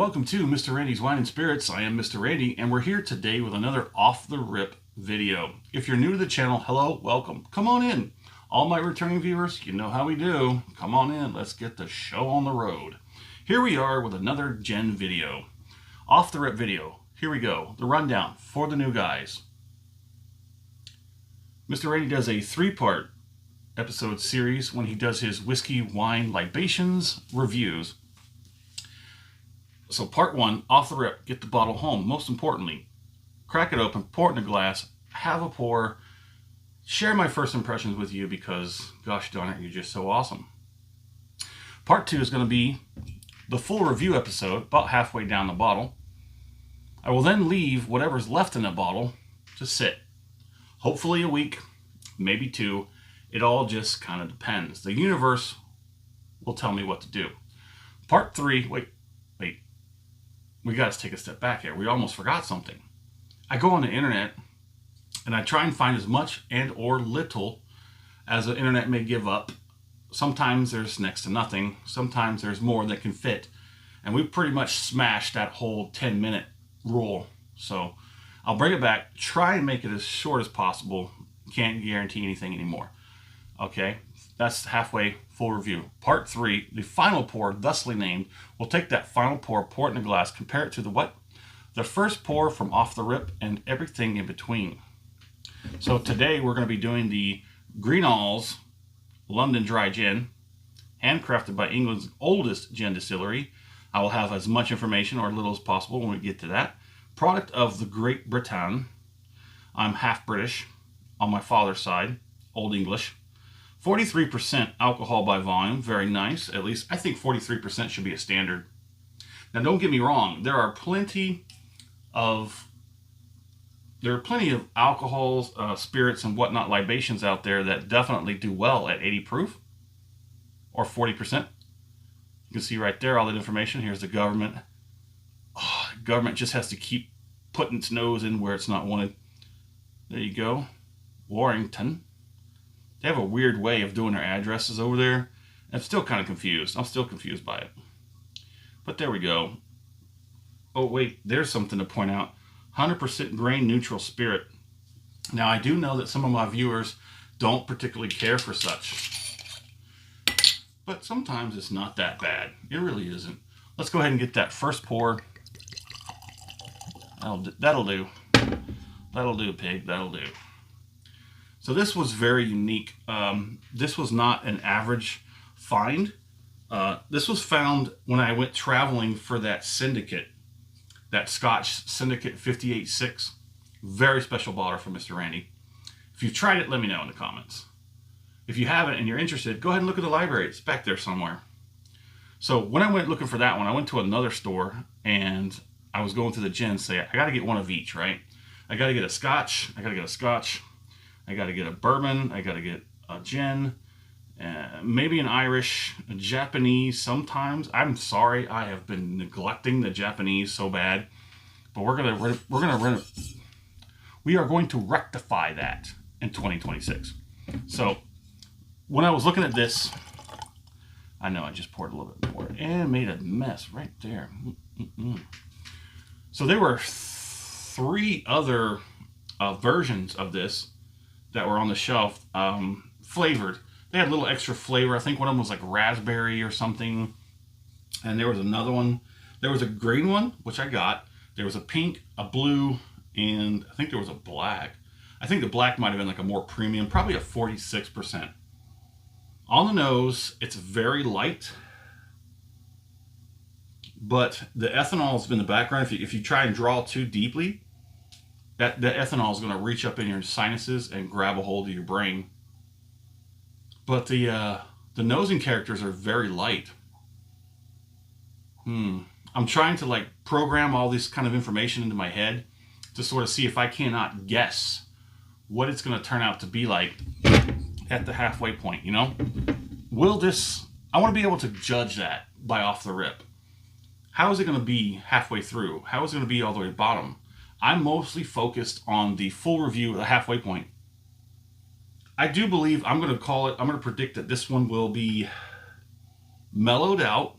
welcome to Mr. Randy's Wine and Spirits. I am Mr. Randy, and we're here today with another off-the-rip video. If you're new to the channel, hello, welcome. Come on in. All my returning viewers, you know how we do. Come on in, let's get the show on the road. Here we are with another Gen video. Off-the-rip video. Here we go. The rundown for the new guys. Mr. Randy does a three-part episode series when he does his whiskey, wine, libations reviews. So part one, off the rip, get the bottle home. Most importantly, crack it open, pour it in a glass, have a pour, share my first impressions with you because, gosh darn it, you're just so awesome. Part two is going to be the full review episode, about halfway down the bottle. I will then leave whatever's left in the bottle to sit. Hopefully a week, maybe two. It all just kind of depends. The universe will tell me what to do. Part three, wait. We got to take a step back here. We almost forgot something. I go on the internet and I try and find as much and or little as the internet may give up. Sometimes there's next to nothing. Sometimes there's more that can fit. And we pretty much smashed that whole 10-minute rule. So I'll bring it back, try and make it as short as possible. Can't guarantee anything anymore. Okay, that's halfway full review. Part three, the final pour, thusly named. We'll take that final pour it in a glass, compare it to the what? The first pour from off the rip and everything in between. So today we're going to be doing the Greenall's London Dry Gin, handcrafted by England's oldest gin distillery. I will have as much information or little as possible when we get to that. Product of the Great Britain. I'm half British on my father's side, Old English. 43% alcohol by volume, very nice. At least I think 43% should be a standard. Now don't get me wrong, there are plenty of alcohols, spirits and whatnot, libations out there that definitely do well at 80 proof or 40%. You can see right there all that information. Here's the government. Oh, the government just has to keep putting its nose in where it's not wanted. There you go. Warrington. They have a weird way of doing their addresses over there. I'm still kind of confused. I'm still confused by it. But there we go. Oh, wait. There's something to point out. 100% grain neutral spirit. Now, I do know that some of my viewers don't particularly care for such. But sometimes it's not that bad. It really isn't. Let's go ahead and get that first pour. That'll do. That'll do, pig. That'll do. So this was very unique. This was not an average find. This was found when I went traveling for that syndicate, that Scotch Syndicate 58.6. Very special bottle from Mr. Randy. If you've tried it, let me know in the comments. If you haven't and you're interested, go ahead and look at the library. It's back there somewhere. So when I went looking for that one, I went to another store and I was going through the gin, say, I got to get one of each, right? I got to get a Scotch. I got to get a Scotch. I got to get a bourbon, I got to get a gin, maybe an Irish, a Japanese sometimes. I'm sorry, I have been neglecting the Japanese so bad, but we are going to rectify that in 2026. So when I was looking at this, I know I just poured a little bit more and made a mess right there. So there were three other versions of this that were on the shelf, flavored. They had a little extra flavor. I think one of them was like raspberry or something. And there was another one. There was a green one, which I got. There was a pink, a blue, and I think there was a black. I think the black might have been like a more premium, probably a 46%. On the nose, it's very light. But the ethanol has been in the background. If you try and draw too deeply, that ethanol is going to reach up in your sinuses and grab a hold of your brain. But the nosing characters are very light. I'm trying to like program all this kind of information into my head to sort of see if I cannot guess what it's going to turn out to be like at the halfway point, you know? I want to be able to judge that by off the rip. How is it going to be halfway through? How is it going to be all the way to the bottom? I'm mostly focused on the full review, the halfway point. I do believe I'm going to predict that this one will be mellowed out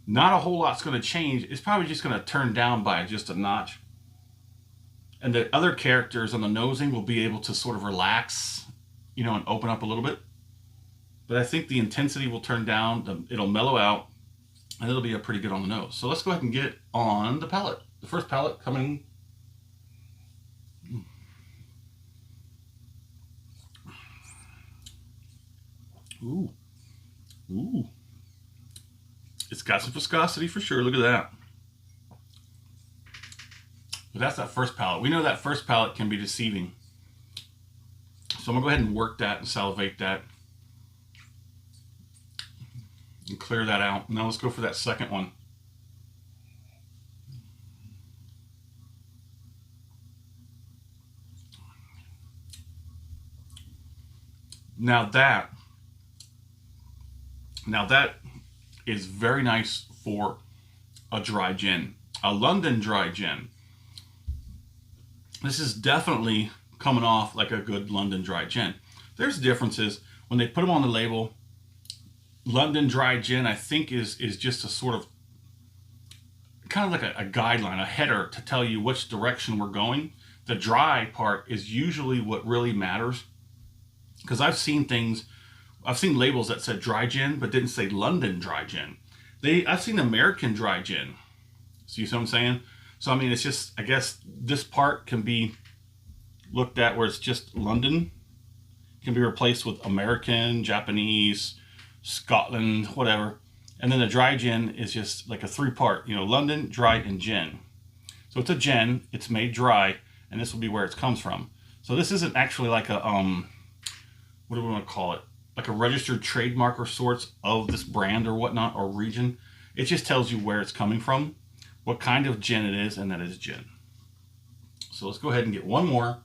Not a whole lot's going to change. It's probably just going to turn down by just a notch. And the other characters on the nosing will be able to sort of relax, you know, and open up a little bit. But I think the intensity will turn down, it'll mellow out, and it'll be pretty good on the nose. So let's go ahead and get it on the palette. The first palette coming. Ooh. Ooh. It's got some viscosity for sure. Look at that. But that's that first palette. We know that first palette can be deceiving. So I'm going to go ahead and work that and salivate that. And clear that out. Now let's go for that second one. Now that is very nice for a dry gin. A London dry gin. This is definitely coming off like a good London dry gin. There's differences. When they put them on the label, London dry gin, I think, is just a sort of, kind of like a guideline, a header to tell you which direction we're going. The dry part is usually what really matters. Because I've seen labels that said dry gin, but didn't say London dry gin. I've seen American dry gin. See what I'm saying? So, I mean, it's just, I guess this part can be looked at where it's just London. Can be replaced with American, Japanese, Scotland, whatever. And then the dry gin is just like a 3-part, you know, London, dry, and gin. So it's a gin, it's made dry, and this will be where it comes from. So this isn't actually like a, what do we want to call it? Like a registered trademark or sorts of this brand or whatnot, or region. It just tells you where it's coming from, what kind of gin it is, and that is gin. So let's go ahead and get one more.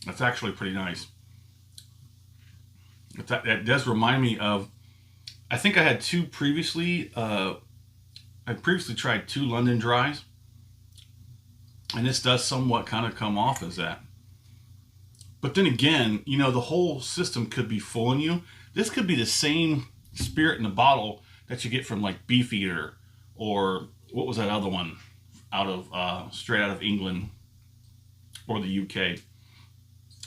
That's actually pretty nice. That does remind me of, I think I had two previously. I previously tried 2 London dries, and this does somewhat kind of come off as that. But then again, you know, the whole system could be fooling you. This could be the same spirit in the bottle that you get from like Beefeater, or what was that other one out of straight out of England or the UK.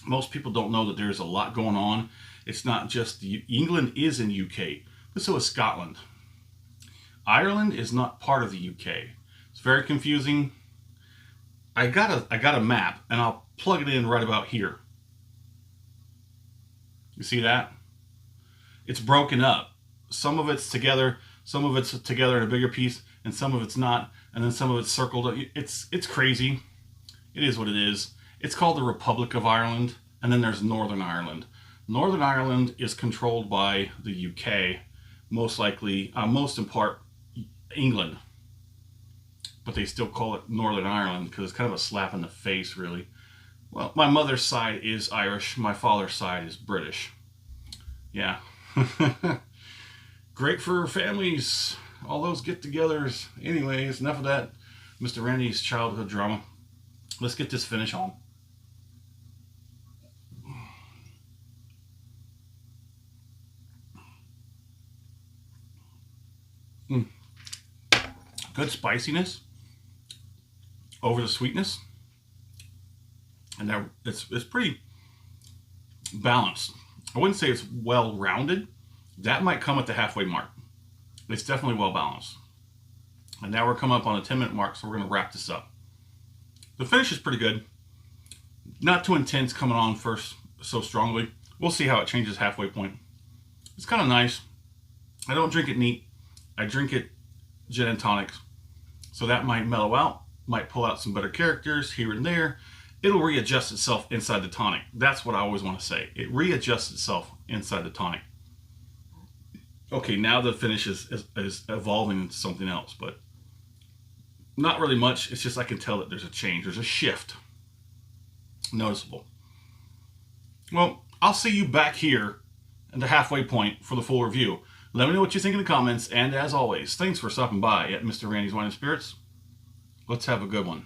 Most people don't know that there's a lot going on. It's not just England is in UK, but so is Scotland. Ireland is not part of the UK. It's very confusing. I got a map, and I'll plug it in right about here. You see that? It's broken up. Some of it's together, some of it's together in a bigger piece, and some of it's not, and then some of it's circled. It's crazy. It is what it is. It's called the Republic of Ireland, and then there's Northern Ireland. Northern Ireland is controlled by the UK, most likely, most in part, England. But they still call it Northern Ireland because it's kind of a slap in the face, really. Well, my mother's side is Irish, my father's side is British. Yeah. Great for families, all those get-togethers. Anyways, enough of that Mr. Randy's childhood drama. Let's get this finish on. Good spiciness over the sweetness, and that it's pretty balanced. I wouldn't say it's well rounded. That might come at the halfway mark. It's definitely well balanced. And now we're coming up on a 10-minute mark, so we're going to wrap this up. The finish is pretty good. Not too intense coming on first so strongly. We'll see how it changes halfway point. It's kind of nice. I don't drink it neat. I drink it gin and tonics. So that might mellow out, might pull out some better characters here and there. It'll readjust itself inside the tonic. That's what I always want to say. It readjusts itself inside the tonic. Okay, now the finish is evolving into something else, but not really much. It's just I can tell that there's a change. There's a shift. Noticeable. Well, I'll see you back here at the halfway point for the full review. Let me know what you think in the comments, and as always, thanks for stopping by at Mr. Randy's Wine and Spirits. Let's have a good one.